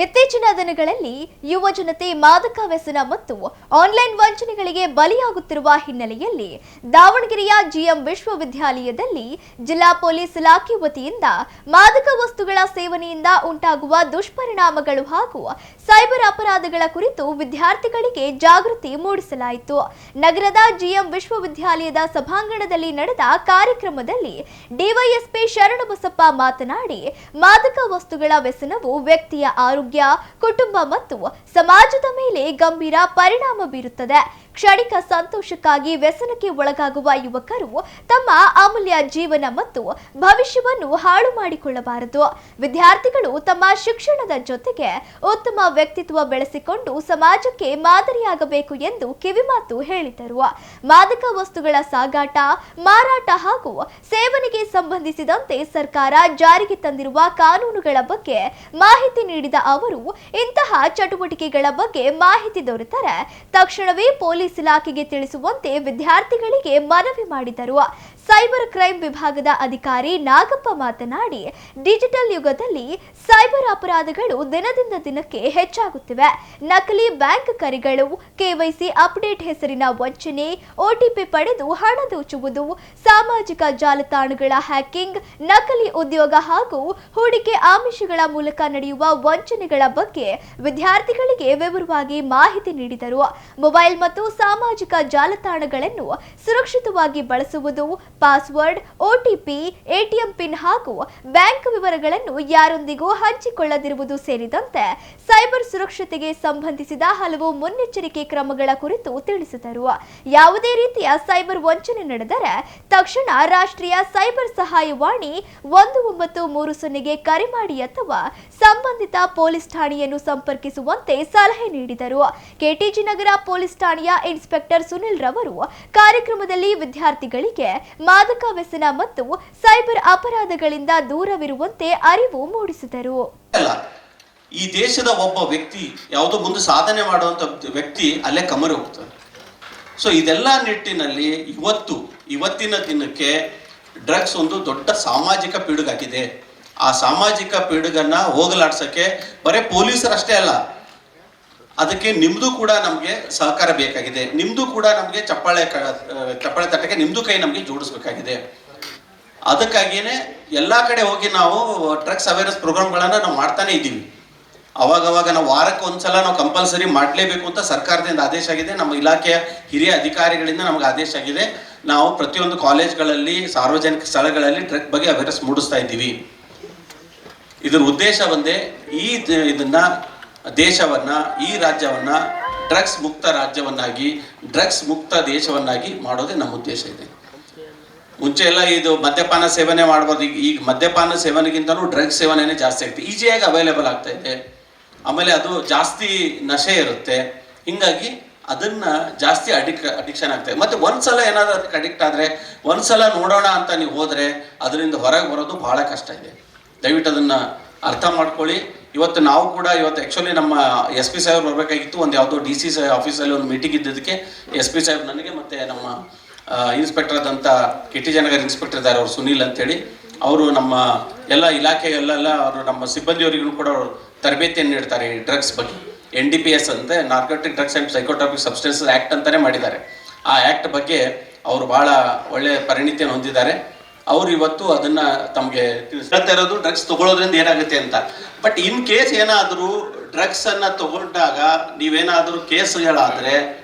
ಇತ್ತೀಚಿನ ದಿನಗಳಲ್ಲಿ ಯುವ ಜನತೆ ಮಾದಕ ವ್ಯಸನ ಮತ್ತು ಆನ್ಲೈನ್ ವಂಚನೆಗಳಿಗೆ ಬಲಿಯಾಗುತ್ತಿರುವ ಹಿನ್ನೆಲೆಯಲ್ಲಿ ದಾವಣಗೆರೆಯ ಜಿಎಂ ವಿಶ್ವವಿದ್ಯಾಲಯದಲ್ಲಿ ಜಿಲ್ಲಾ ಪೊಲೀಸ್ ಇಲಾಖೆ ವತಿಯಿಂದ ಮಾದಕ ವಸ್ತುಗಳ ಸೇವನೆಯಿಂದ ಉಂಟಾಗುವ ದುಷ್ಪರಿಣಾಮಗಳು ಹಾಗೂ ಸೈಬರ್ ಅಪರಾಧಗಳ ಕುರಿತು ವಿದ್ಯಾರ್ಥಿಗಳಿಗೆ ಜಾಗೃತಿ ಮೂಡಿಸಲಾಯಿತು. ನಗರದ ಜಿಎಂ ವಿಶ್ವವಿದ್ಯಾಲಯದ ಸಭಾಂಗಣದಲ್ಲಿ ನಡೆದ ಕಾರ್ಯಕ್ರಮದಲ್ಲಿ ಡಿವೈಎಸ್ಪಿ ಶರಣಬಸಪ್ಪ ಮಾತನಾಡಿ, ಮಾದಕ ವಸ್ತುಗಳ ವ್ಯಸನವು ವ್ಯಕ್ತಿಯ ಆರೋಗ್ಯ, ಕುಟುಂಬ ಮತ್ತು ಸಮಾಜದ ಮೇಲೆ ಗಂಭೀರ ಪರಿಣಾಮ ಬೀರುತ್ತದೆ. ಕ್ಷಣಿಕ ಸಂತೋಷಕ್ಕಾಗಿ ವ್ಯಸನಕ್ಕೆ ಒಳಗಾಗುವ ಯುವಕರು ತಮ್ಮ ಅಮೂಲ್ಯ ಜೀವನ ಮತ್ತು ಭವಿಷ್ಯವನ್ನು ಹಾಳು ಮಾಡಿಕೊಳ್ಳಬಾರದು. ವಿದ್ಯಾರ್ಥಿಗಳು ತಮ್ಮ ಶಿಕ್ಷಣದ ಜೊತೆಗೆ ಉತ್ತಮ ವ್ಯಕ್ತಿತ್ವ ಬೆಳೆಸಿಕೊಂಡು ಸಮಾಜಕ್ಕೆ ಮಾದರಿಯಾಗಬೇಕು ಎಂದು ಕಿವಿಮಾತು ಹೇಳಿದರು. ಮಾದಕ ವಸ್ತುಗಳ ಸಾಗಾಟ, ಮಾರಾಟ ಹಾಗೂ ಸೇವನೆಗೆ ಸಂಬಂಧಿಸಿದಂತೆ ಸರ್ಕಾರ ಜಾರಿಗೆ ತಂದಿರುವ ಕಾನೂನುಗಳ ಬಗ್ಗೆ ಮಾಹಿತಿ ನೀಡಿದ ಅವರು, ಇಂತಹ ಚಟುವಟಿಕೆಗಳ ಬಗ್ಗೆ ಮಾಹಿತಿ ದೊರೆತರೆ ತಕ್ಷಣವೇ ಪೊಲೀಸ್ ಇಲಾಖೆಗೆ ತಿಳಿಸುವಂತೆ ವಿದ್ಯಾರ್ಥಿಗಳಿಗೆ ಮನವಿ ಮಾಡಿದರು. ಸೈಬರ್ ಕ್ರೈಂ ವಿಭಾಗದ ಅಧಿಕಾರಿ ನಾಗಪ್ಪ ಮಾತನಾಡಿ, ಡಿಜಿಟಲ್ ಯುಗದಲ್ಲಿ ಸೈಬರ್ ಅಪರಾಧಗಳು ದಿನದಿಂದ ದಿನಕ್ಕೆ ಹೆಚ್ಚಾಗುತ್ತಿವೆ. ನಕಲಿ ಬ್ಯಾಂಕ್ ಕರೆಗಳು, ಕೆವೈಸಿ ಅಪ್ಡೇಟ್ ಹೆಸರಿನ ವಂಚನೆ, ಒಟಿಪಿ ಪಡೆದು ಹಣ ದೋಚುವುದು, ಸಾಮಾಜಿಕ ಜಾಲತಾಣಗಳ ಹ್ಯಾಕಿಂಗ್, ನಕಲಿ ಉದ್ಯೋಗ ಹಾಗೂ ಹೂಡಿಕೆ ಆಮಿಷಗಳ ಮೂಲಕ ನಡೆಯುವ ವಂಚನೆಗಳ ಬಗ್ಗೆ ವಿದ್ಯಾರ್ಥಿಗಳಿಗೆ ವಿವರವಾಗಿ ಮಾಹಿತಿ ನೀಡಿದರು. ಮೊಬೈಲ್ ಮತ್ತು ಸಾಮಾಜಿಕ ಜಾಲತಾಣಗಳನ್ನು ಸುರಕ್ಷಿತವಾಗಿ ಬಳಸುವುದು, ಪಾಸ್ವರ್ಡ್, ಒಟಿಪಿ, ಎಟಿಎಂ ಪಿನ್ ಹಾಗೂ ಬ್ಯಾಂಕ್ ವಿವರಗಳನ್ನು ಯಾರೊಂದಿಗೂ ಹಂಚಿಕೊಳ್ಳದಿರುವುದು ಸೇರಿದಂತೆ ಸೈಬರ್ ಸುರಕ್ಷತೆಗೆ ಸಂಬಂಧಿಸಿದ ಹಲವು ಮುನ್ನೆಚ್ಚರಿಕೆ ಕ್ರಮಗಳ ಕುರಿತು ತಿಳಿಸಿದರು. ಯಾವುದೇ ರೀತಿಯ ಸೈಬರ್ ವಂಚನೆ ನಡೆದರೆ ತಕ್ಷಣ ರಾಷ್ಟ್ರೀಯ ಸೈಬರ್ ಸಹಾಯವಾಣಿ 1930ಗೆ ಕರೆ ಮಾಡಿ ಅಥವಾ ಸಂಬಂಧಿತ ಪೊಲೀಸ್ ಠಾಣೆಯನ್ನು ಸಂಪರ್ಕಿಸುವಂತೆ ಸಲಹೆ ನೀಡಿದರು. ಕೆಟಿಜಿ ನಗರ ಪೊಲೀಸ್ ಠಾಣೆಯ ಇನ್ಸ್ಪೆಕ್ಟರ್ ಸುನಿಲ್ ರವರು ಕಾರ್ಯಕ್ರಮದಲ್ಲಿ ವಿದ್ಯಾರ್ಥಿಗಳಿಗೆ ಮಾದಕ ವ್ಯಸನ ಮತ್ತು ಸೈಬರ್ ಅಪರಾಧಗಳಿಂದ ದೂರವಿರುವಂತೆ ಅರಿವು ಮೂಡಿಸಿದರು. ಈ ದೇಶದ ಒಬ್ಬ ವ್ಯಕ್ತಿ ಯಾವುದೋ ಮುಂದೆ ಸಾಧನೆ ಮಾಡುವಂತ ವ್ಯಕ್ತಿ ಅಲ್ಲೇ ಕಮರಿ ಹೋಗ್ತಾರೆ. ಸೊ ಇದೆಲ್ಲ ನಿಟ್ಟಿನಲ್ಲಿ ಇವತ್ತಿನ ದಿನಕ್ಕೆ ಡ್ರಗ್ಸ್ ಒಂದು ದೊಡ್ಡ ಸಾಮಾಜಿಕ ಪಿಡುಗಾಗಿದೆ. ಆ ಸಾಮಾಜಿಕ ಪಿಡುಗನ್ನ ಹೋಗಲಾಡ್ಸಕ್ಕೆ ಬರೀ ಪೊಲೀಸರಷ್ಟೇ ಅಲ್ಲ, ಅದಕ್ಕೆ ನಿಮ್ದು ಕೂಡ ನಮಗೆ ಸಹಕಾರ ಬೇಕಾಗಿದೆ. ನಿಮ್ದು ಕೂಡ ನಮಗೆ ಚಪ್ಪಾಳೆ ತಟ್ಟಕ್ಕೆ ನಿಮ್ದು ಕೈ ನಮಗೆ ಜೋಡಿಸ್ಬೇಕಾಗಿದೆ. ಅದಕ್ಕಾಗಿಯೇ ಎಲ್ಲ ಕಡೆ ಹೋಗಿ ನಾವು ಡ್ರಗ್ಸ್ ಅವೇರ್ನೆಸ್ ಪ್ರೋಗ್ರಾಮ್ಗಳನ್ನ ನಾವು ಮಾಡ್ತಾನೆ ಇದ್ದೀವಿ. ಅವಾಗವಾಗ ನಾವು ವಾರಕ್ಕೆ ಒಂದ್ಸಲ ನಾವು ಕಂಪಲ್ಸರಿ ಮಾಡಲೇಬೇಕು ಅಂತ ಸರ್ಕಾರದಿಂದ ಆದೇಶ ಆಗಿದೆ. ನಮ್ಮ ಇಲಾಖೆಯ ಹಿರಿಯ ಅಧಿಕಾರಿಗಳಿಂದ ನಮಗೆ ಆದೇಶ ಆಗಿದೆ. ನಾವು ಪ್ರತಿಯೊಂದು ಕಾಲೇಜ್ಗಳಲ್ಲಿ, ಸಾರ್ವಜನಿಕ ಸ್ಥಳಗಳಲ್ಲಿ ಡ್ರಗ್ ಬಗ್ಗೆ ಅವೇರ್ನೆಸ್ ಮೂಡಿಸ್ತಾ ಇದ್ದೀವಿ. ಇದರ ಉದ್ದೇಶ ಒಂದೇ, ಇದನ್ನ ದೇಶವನ್ನ, ಈ ರಾಜ್ಯವನ್ನ ಡ್ರಗ್ಸ್ ಮುಕ್ತ ರಾಜ್ಯವನ್ನಾಗಿ, ಡ್ರಗ್ಸ್ ಮುಕ್ತ ದೇಶವನ್ನಾಗಿ ಮಾಡೋದೇ ನಮ್ಮ ಉದ್ದೇಶ ಇದೆ. ಮುಂಚೆ ಎಲ್ಲ ಇದು ಮದ್ಯಪಾನ ಸೇವನೆ ಮಾಡಬಾರ್ದು. ಈಗ ಮದ್ಯಪಾನ ಸೇವನೆಗಿಂತಲೂ ಡ್ರಗ್ಸ್ ಸೇವನೆ ಜಾಸ್ತಿ ಆಗ್ತದೆ, ಈಸಿಯಾಗಿ ಅವೈಲೇಬಲ್ ಆಗ್ತಾ ಇದೆ. ಆಮೇಲೆ ಅದು ಜಾಸ್ತಿ ನಶೆ ಇರುತ್ತೆ, ಹಿಂಗಾಗಿ ಅದನ್ನ ಜಾಸ್ತಿ ಅಡಿಕ್ಷನ್ ಆಗ್ತದೆ. ಮತ್ತೆ ಒಂದ್ಸಲ ಏನಾದ್ರು ಅದಕ್ಕೆ ಅಡಿಕ್ಟ್ ಆದ್ರೆ, ಒಂದ್ಸಲ ನೋಡೋಣ ಅಂತ ನೀವು ಹೋದ್ರೆ ಅದರಿಂದ ಹೊರಗೆ ಬರೋದು ಬಹಳ ಕಷ್ಟ ಇದೆ. ದಯವಿಟ್ಟು ಅದನ್ನ ಅರ್ಥ ಮಾಡ್ಕೊಳ್ಳಿ. ಇವತ್ತು ನಾವು ಕೂಡ ಆ್ಯಕ್ಚುಲಿ ನಮ್ಮ SP ಸಾಹೇಬ್ ಬರಬೇಕಾಗಿತ್ತು. ಒಂದು ಯಾವುದೋ DC ಆಫೀಸಲ್ಲಿ ಒಂದು ಮೀಟಿಂಗ್ ಇದ್ದಿದ್ದಕ್ಕೆ SP ಸಾಹೇಬ್ ನನಗೆ ಮತ್ತೆ ನಮ್ಮ ಇನ್ಸ್ಪೆಕ್ಟರ್ ಆದಂಥ ಕೆಟಿಜಿ ನಗರ ಇನ್ಸ್ಪೆಕ್ಟರ್ ಇದ್ದಾರೆ, ಅವರು ಸುನೀಲ್ ಅಂತೇಳಿ, ಅವರು ನಮ್ಮ ಎಲ್ಲ ಇಲಾಖೆಯಲ್ಲೆಲ್ಲ ಅವರು ನಮ್ಮ ಸಿಬ್ಬಂದಿಯವರಿಗೂ ಕೂಡ ಅವರು ತರಬೇತಿಯನ್ನು ನೀಡ್ತಾರೆ ಈ ಡ್ರಗ್ಸ್ ಬಗ್ಗೆ. NDPS ಅಂತ, narcotic drugs and psychotropic substances act ಅಂತಾನೆ ಮಾಡಿದ್ದಾರೆ. ಆ ಆ್ಯಕ್ಟ್ ಬಗ್ಗೆ ಅವರು ಬಹಳ ಒಳ್ಳೆಯ ಪರಿಣಿತಿಯನ್ನು ಹೊಂದಿದ್ದಾರೆ. ಅವರು ಇವತ್ತು ಅದನ್ನ ತಮಗೆ ತಿಳಿಸ್ತಾ ಇರೋದು ಡ್ರಗ್ಸ್ ತಗೊಳ್ಳೋದ್ರಿಂದ ಏನಾಗುತ್ತೆ ಅಂತ. ಬಟ್ ಇನ್ ಕೇಸ್ ಏನಾದರೂ ಡ್ರಗ್ಸ್ ಅನ್ನ ತಗೊಂಡಾಗ ನೀವೇನಾದರೂ ಕೇಸ್ಗಳಾದ್ರೆ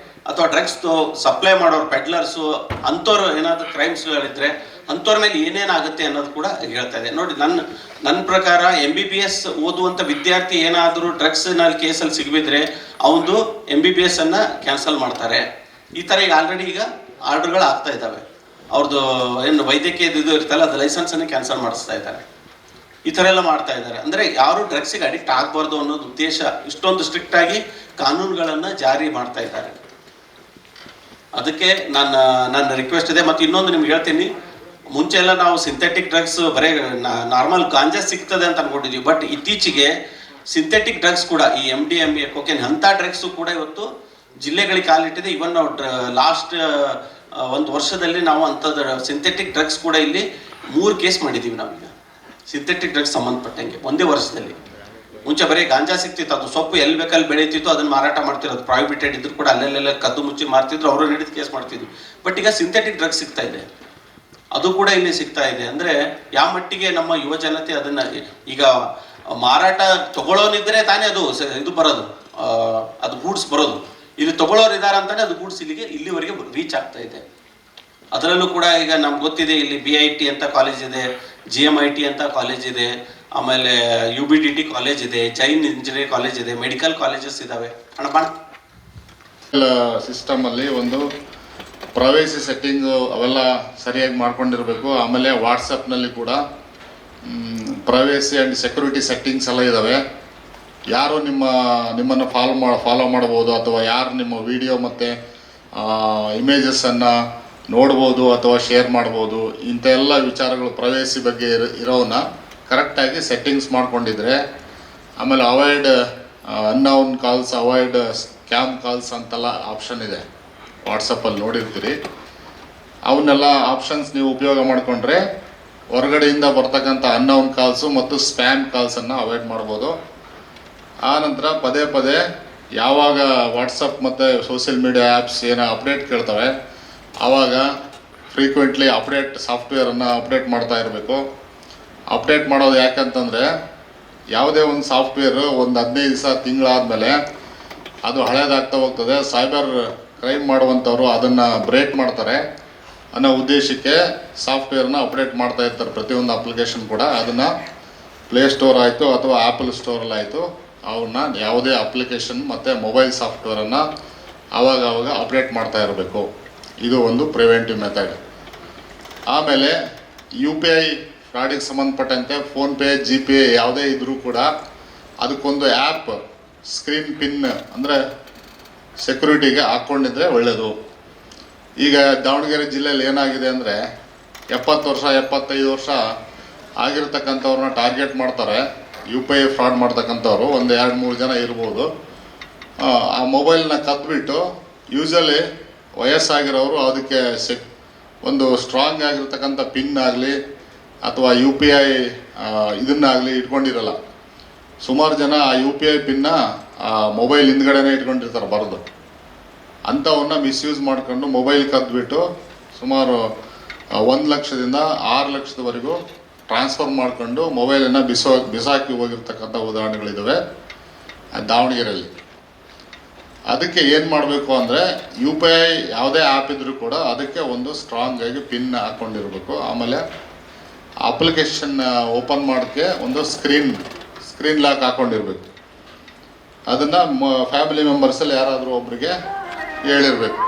ಅಥವಾ ಡ್ರಗ್ಸ್ ಸಪ್ಲೈ ಮಾಡೋರು, ಪೆಡ್ಲರ್ಸು, ಅಂಥವ್ರು ಏನಾದರೂ ಕ್ರೈಮ್ಸ್ಗಳಿದ್ರೆ ಅಂಥವ್ರ ಮೇಲೆ ಏನೇನಾಗುತ್ತೆ ಅನ್ನೋದು ಕೂಡ ಹೇಳ್ತಾ ಇದೆ. ನೋಡಿ, ನನ್ನ ಪ್ರಕಾರ MBBS ಓದುವಂಥ ವಿದ್ಯಾರ್ಥಿ ಏನಾದರೂ ಡ್ರಗ್ಸ್ನಲ್ಲಿ ಕೇಸಲ್ಲಿ ಸಿಗಬಿದ್ರೆ ಅವನು MBBS ಅನ್ನ ಕ್ಯಾನ್ಸಲ್ ಮಾಡ್ತಾರೆ. ಈ ಥರ ಈಗ ಆಲ್ರೆಡಿ ಆರ್ಡರ್ಗಳು ಆಗ್ತಾ ಇದ್ದಾವೆ. ಅವ್ರದ್ದು ಏನು ವೈದ್ಯಕೀಯ ಇದು ಇರ್ತಲ್ಲ, ಅದು ಲೈಸೆನ್ಸನ್ನು ಕ್ಯಾನ್ಸಲ್ ಮಾಡಿಸ್ತಾ ಇದ್ದಾರೆ. ಈ ಥರ ಎಲ್ಲ ಮಾಡ್ತಾ ಇದ್ದಾರೆ. ಅಂದರೆ ಯಾರು ಡ್ರಗ್ಸಿಗೆ ಅಡಿಕ್ಟ್ ಆಗಬಾರ್ದು ಅನ್ನೋದು ಉದ್ದೇಶ ಇಷ್ಟೊಂದು ಸ್ಟ್ರಿಕ್ಟ್ ಆಗಿ ಕಾನೂನುಗಳನ್ನು ಜಾರಿ ಮಾಡ್ತಾ ಇದ್ದಾರೆ. ಅದಕ್ಕೆ ನನ್ನ ರಿಕ್ವೆಸ್ಟ್ ಇದೆ. ಮತ್ತು ಇನ್ನೊಂದು ನಿಮ್ಗೆ ಹೇಳ್ತೀನಿ, ಮುಂಚೆ ಎಲ್ಲ ನಾವು ಸಿಂಥೆಟಿಕ್ ಡ್ರಗ್ಸ್ ಬರೀ ನಾರ್ಮಲ್ ಗಾಂಜಾ ಸಿಗ್ತದೆ ಅಂತ ಅನ್ಕೊಂಡಿದ್ವಿ. ಬಟ್ ಇತ್ತೀಚೆಗೆ ಸಿಂಥೆಟಿಕ್ ಡ್ರಗ್ಸ್ ಕೂಡ, ಈ MDMA, ಕೊಕೇನ್ ಅಂಥ ಡ್ರಗ್ಸು ಕೂಡ ಇವತ್ತು ಜಿಲ್ಲೆಗಳಿಗೆ ಕಾಲಿಟ್ಟಿದೆ. ಇವನ್ ನಾವು ಲಾಸ್ಟ್ ಒಂದು ವರ್ಷದಲ್ಲಿ ನಾವು ಅಂಥದ್ದು ಸಿಂಥೆಟಿಕ್ ಡ್ರಗ್ಸ್ ಕೂಡ ಇಲ್ಲಿ 3 ಕೇಸ್ ಮಾಡಿದ್ದೀವಿ ನಾವೀಗ. ಸಿಂಥೆಟಿಕ್ ಡ್ರಗ್ಸ್ ಸಂಬಂಧಪಟ್ಟಂಗೆ ಒಂದೇ ವರ್ಷದಲ್ಲಿ ಮುಂಚೆ ಬರೀ ಗಾಂಜಾ ಸಿಕ್ತಿತ್ತು, ಅದು ಸೊಪ್ಪು ಎಲ್ಲಿ ಬೇಕಲ್ಲಿ ಬೆಳೀತಿತ್ತು, ಅದನ್ನ ಮಾರಾಟ ಮಾಡ್ತಿರೋದು ಪ್ರಾಹಿಬಿಟೆಡ್ ಇದ್ರು ಕೂಡ ಅಲ್ಲೆಲ್ಲ ಕದ್ದು ಮುಚ್ಚಿ ಮಾರ್ತಿದ್ರು, ಅವರು ಹಿಡಿದು ಕೇಸ್ ಮಾಡ್ತಿದ್ರು. ಬಟ್ ಈಗ ಸಿಂಥೆಟಿಕ್ ಡ್ರಗ್ಸ್ ಸಿಗ್ತಾ ಇದೆ, ಅದು ಕೂಡ ಇಲ್ಲಿ ಸಿಗ್ತಾ ಇದೆ. ಅಂದ್ರೆ ಯಾವ ಮಟ್ಟಿಗೆ ನಮ್ಮ ಯುವ ಜನತೆ ಅದನ್ನ ಈಗ ಮಾರಾಟ ತಗೊಳ್ಳೋನಿದ್ರೆ ತಾನೇ ಅದು ಇದು ಬರೋದು, ಅದು ಗೂಡ್ಸ್ ಬರೋದು. ಇಲ್ಲಿ ತಗೊಳ್ಳೋರು ಇದ್ದಾರೆ ಅಂತಾನೆ ಅದು ಗೂಡ್ಸ್ ಇಲ್ಲಿವರೆಗೆ ರೀಚ್ ಆಗ್ತಾ ಇದೆ. ಅದರಲ್ಲೂ ಕೂಡ ಈಗ ನಮ್ಗೆ ಗೊತ್ತಿದೆ, ಇಲ್ಲಿ BIT ಅಂತ ಕಾಲೇಜ್ ಇದೆ, GMIT ಅಂತ ಕಾಲೇಜ್ ಇದೆ, ಆಮೇಲೆ UBDT ಕಾಲೇಜ್ ಇದೆ, ಜೈನ್ ಇಂಜಿನಿಯರಿಂಗ್ ಕಾಲೇಜ್ ಇದೆ, ಮೆಡಿಕಲ್ ಕಾಲೇಜಸ್ ಇದಾವೆ. ಸಿಸ್ಟಮ್ ಅಲ್ಲಿ ಒಂದು ಪ್ರೈವೇಸಿ ಸೆಟ್ಟಿಂಗ್ ಅವೆಲ್ಲ ಸರಿಯಾಗಿ ಮಾಡ್ಕೊಂಡಿರ್ಬೇಕು. ಆಮೇಲೆ ವಾಟ್ಸಪ್ನಲ್ಲಿ ಕೂಡ ಪ್ರೈವೇಸಿ ಆ್ಯಂಡ್ ಸೆಕ್ಯೂರಿಟಿ ಸೆಟ್ಟಿಂಗ್ಸ್ ಎಲ್ಲ ಇದ್ದಾವೆ. ಯಾರು ನಿಮ್ಮನ್ನು ಫಾಲೋ ಮಾಡ್ಬೋದು, ಅಥವಾ ಯಾರು ನಿಮ್ಮ ವಿಡಿಯೋ ಮತ್ತು ಇಮೇಜಸ್ಸನ್ನು ನೋಡ್ಬೋದು ಅಥವಾ ಶೇರ್ ಮಾಡ್ಬೋದು, ಇಂಥ ಎಲ್ಲ ವಿಚಾರಗಳು ಪ್ರೈವೇಸಿ ಬಗ್ಗೆ ಇರೋವನ್ನ ಕರೆಕ್ಟಾಗಿ ಸೆಟ್ಟಿಂಗ್ಸ್ ಮಾಡ್ಕೊಂಡಿದ್ರೆ, ಆಮೇಲೆ avoid unknown calls, avoid scam calls ಅಂತೆಲ್ಲ ಆಪ್ಷನ್ ಇದೆ ವಾಟ್ಸಪ್ಪಲ್ಲಿ, ನೋಡಿರ್ತೀರಿ. ಅವನ್ನೆಲ್ಲ ಆಪ್ಷನ್ಸ್ ನೀವು ಉಪಯೋಗ ಮಾಡಿಕೊಂಡ್ರೆ ಹೊರಗಡೆಯಿಂದ ಬರ್ತಕ್ಕಂಥ ಅನ್ನೌನ್ ಕಾಲ್ಸು ಮತ್ತು ಸ್ಪ್ಯಾಮ್ ಕಾಲ್ಸನ್ನು ಅವಾಯ್ಡ್ ಮಾಡ್ಬೋದು. ಆ ನಂತರ ಪದೇ ಪದೇ ಯಾವಾಗ ವಾಟ್ಸಪ್ ಮತ್ತು ಸೋಷಿಯಲ್ ಮೀಡಿಯಾ ಆ್ಯಪ್ಸ್ ಏನೋ ಅಪ್ಡೇಟ್ ಕೇಳ್ತವೆ, ಆವಾಗ ಫ್ರೀಕ್ವೆಂಟ್ಲಿ ಸಾಫ್ಟ್ವೇರನ್ನು ಅಪ್ಡೇಟ್ ಮಾಡ್ತಾ ಇರಬೇಕು. ಅಪ್ಡೇಟ್ ಮಾಡೋದು ಯಾಕಂತಂದರೆ, ಯಾವುದೇ ಒಂದು ಸಾಫ್ಟ್ವೇರು ಒಂದು 15 ದಿವಸ ತಿಂಗಳಾದಮೇಲೆ ಅದು ಹಳೇದಾಗ್ತಾ ಹೋಗ್ತದೆ. ಸೈಬರ್ ಕ್ರೈಮ್ ಮಾಡುವಂಥವ್ರು ಅದನ್ನು ಬ್ರೇಕ್ ಮಾಡ್ತಾರೆ ಅನ್ನೋ ಉದ್ದೇಶಕ್ಕೆ ಸಾಫ್ಟ್ವೇರ್ನ ಅಪ್ಡೇಟ್ ಮಾಡ್ತಾ ಇರ್ತಾರೆ. ಪ್ರತಿಯೊಂದು ಅಪ್ಲಿಕೇಶನ್ ಕೂಡ ಅದನ್ನು ಪ್ಲೇಸ್ಟೋರ್ ಆಯಿತು ಅಥವಾ ಆ್ಯಪಲ್ ಸ್ಟೋರಲ್ಲಾಯಿತು, ಅವನ್ನ ಯಾವುದೇ ಅಪ್ಲಿಕೇಶನ್ ಮತ್ತು ಮೊಬೈಲ್ ಸಾಫ್ಟ್ವೇರನ್ನು ಆವಾಗ ಅಪ್ಡೇಟ್ ಮಾಡ್ತಾ ಇರಬೇಕು. ಇದು ಒಂದು ಪ್ರಿವೆಂಟಿವ್ ಮೆಥಡ್. ಆಮೇಲೆ UPI ಫ್ರಾಡಿಗೆ ಸಂಬಂಧಪಟ್ಟಂತೆ ಫೋನ್ಪೇ, GPay ಯಾವುದೇ ಇದ್ದರೂ ಕೂಡ ಅದಕ್ಕೊಂದು ಆ್ಯಪ್ ಸ್ಕ್ರೀನ್ ಪಿನ್ ಅಂದರೆ ಸೆಕ್ಯೂರಿಟಿಗೆ ಹಾಕ್ಕೊಂಡಿದ್ರೆ ಒಳ್ಳೆಯದು. ಈಗ ದಾವಣಗೆರೆ ಜಿಲ್ಲೆಯಲ್ಲಿ ಏನಾಗಿದೆ ಅಂದರೆ 70 ವರ್ಷ 75 ವರ್ಷ ಆಗಿರ್ತಕ್ಕಂಥವ್ರನ್ನ ಟಾರ್ಗೆಟ್ ಮಾಡ್ತಾರೆ. UPI ಫ್ರಾಡ್ ಮಾಡ್ತಕ್ಕಂಥವ್ರು ಒಂದು 2-3 ಜನ ಇರ್ಬೋದು. ಆ ಮೊಬೈಲ್ನ ಕದ್ಬಿಟ್ಟು ಯೂಶಲಿ ವಯಸ್ಸಾಗಿರೋರು ಅದಕ್ಕೆ ಒಂದು ಸ್ಟ್ರಾಂಗ್ ಆಗಿರ್ತಕ್ಕಂಥ ಪಿನ್ ಆಗಲಿ ಅಥವಾ UPI ಇದನ್ನಾಗಲಿ ಇಟ್ಕೊಂಡಿರಲ್ಲ. ಸುಮಾರು ಜನ ಆ UPI ಪಿನ್ನ ಮೊಬೈಲ್ ಹಿಂದ್ಗಡೆನೇ ಇಟ್ಕೊಂಡಿರ್ತಾರೆ ಬರೆದು. ಅಂಥವನ್ನ ಮಿಸ್ಯೂಸ್ ಮಾಡ್ಕೊಂಡು ಮೊಬೈಲ್ ಕದ್ಬಿಟ್ಟು ಸುಮಾರು 1 ಲಕ್ಷದಿಂದ 6 ಲಕ್ಷದವರೆಗೂ ಟ್ರಾನ್ಸ್ಫರ್ ಮಾಡ್ಕೊಂಡು ಮೊಬೈಲನ್ನು ಬಿಸಾಕಿ ಹೋಗಿರ್ತಕ್ಕಂಥ ಉದಾಹರಣೆಗಳಿದ್ದಾವೆ ದಾವಣಗೆರೆಯಲ್ಲಿ. ಅದಕ್ಕೆ ಏನು ಮಾಡಬೇಕು ಅಂದರೆ, UPI ಯಾವುದೇ ಆ್ಯಪ್ ಇದ್ದರೂ ಕೂಡ ಅದಕ್ಕೆ ಒಂದು ಸ್ಟ್ರಾಂಗ್ ಆಗಿ ಪಿನ್ ಹಾಕ್ಕೊಂಡಿರ್ಬೇಕು. ಆಮೇಲೆ ಅಪ್ಲಿಕೇಶನ್ ಓಪನ್ ಮಾಡೋಕ್ಕೆ ಒಂದು ಸ್ಕ್ರೀನ್ ಲಾಕ್ ಹಾಕ್ಕೊಂಡಿರ್ಬೇಕು. ಅದನ್ನು ಫ್ಯಾಮಿಲಿ ಮೆಂಬರ್ಸಲ್ಲಿ ಯಾರಾದರೂ ಒಬ್ಬರಿಗೆ ಹೇಳಿರಬೇಕು.